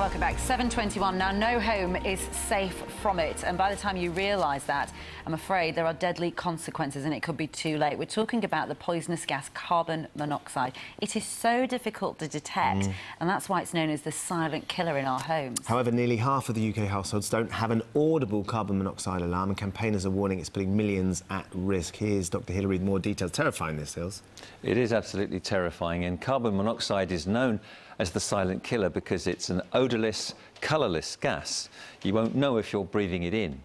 Welcome back. 7:21 now. No home is safe from it, and by the time you realise that, I'm afraid there are deadly consequences, and it could be too late. We're talking about the poisonous gas carbon monoxide. It is so difficult to detect, and that's why it's known as the silent killer in our homes. However, nearly half of the UK households don't have an audible carbon monoxide alarm, and campaigners are warning it's putting millions at risk. Here's Dr. Hillary with more details. Terrifying, this, Hills. It is absolutely terrifying, and carbon monoxide is known as the silent killer because it's an odourless, colourless gas. You won't know if you're breathing it in.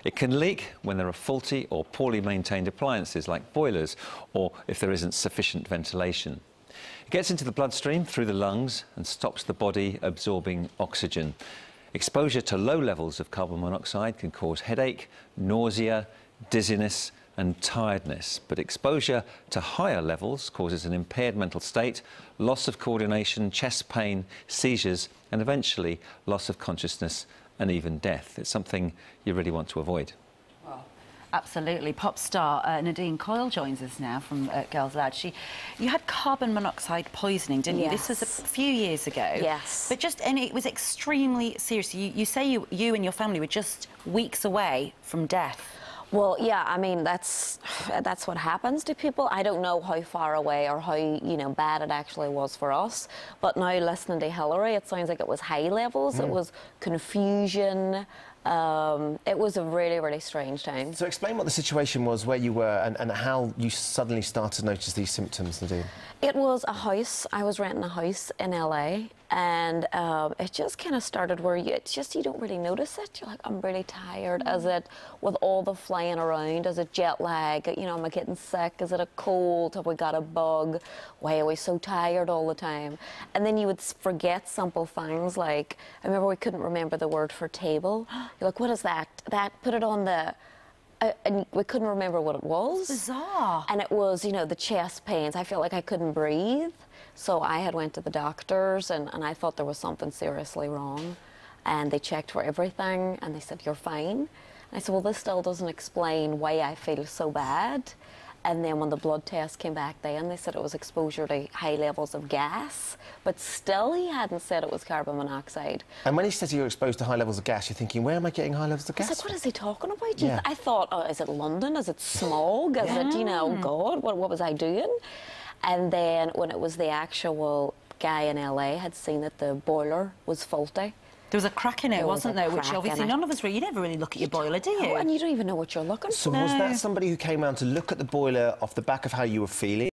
It can leak when there are faulty or poorly maintained appliances like boilers, or if there isn't sufficient ventilation. It gets into the bloodstream through the lungs and stops the body absorbing oxygen. Exposure to low levels of carbon monoxide can cause headache, nausea, dizziness and tiredness, but exposure to higher levels causes an impaired mental state, loss of coordination, chest pain, seizures and eventually loss of consciousness and even death. It's something you really want to avoid. Well, absolutely. Pop star Nadine Coyle joins us now from Girls Loud. You had carbon monoxide poisoning, didn't you? Yes. This was a few years ago. Yes. But it was extremely serious. You say you and your family were just weeks away from death. Well, yeah, I mean, that's what happens to people. I don't know how far away or how, bad it actually was for us. But now, listening to Hillary, it sounds like it was high levels. It was confusion. It was a really, really strange time. So explain what the situation was, where you were, and how you suddenly started to notice these symptoms, Nadine. It was a house. I was renting a house in LA, and it just kind of started where you don't really notice it. You're like, I'm really tired. Is it with all the flying around? Is it jet lag? Am I getting sick? Is it a cold? Have we got a bug? Why are we so tired all the time? And then you would forget simple things like, I remember we couldn't remember the word for table. You're like, what is that? Put it on the... and we couldn't remember what it was. Bizarre. And it was, the chest pains. I felt like I couldn't breathe. So I had went to the doctors and I thought there was something seriously wrong. And they checked for everything and they said, you're fine. And I said, well, this still doesn't explain why I feel so bad. And then when the blood test came back then, they said it was exposure to high levels of gas. But still, he hadn't said it was carbon monoxide. And when he says you're exposed to high levels of gas, you're thinking, where am I getting high levels of gas? I was like, what is he talking about? Yeah. I thought, oh, is it London? Is it smog? Is it, God, what was I doing? And then when it was the actual guy in LA had seen that the boiler was faulty. There was a crack in it, wasn't there? Which obviously none of us really... You never really look at your boiler, do you? No, and you don't even know what you're looking for. So was that somebody who came around to look at the boiler off the back of how you were feeling?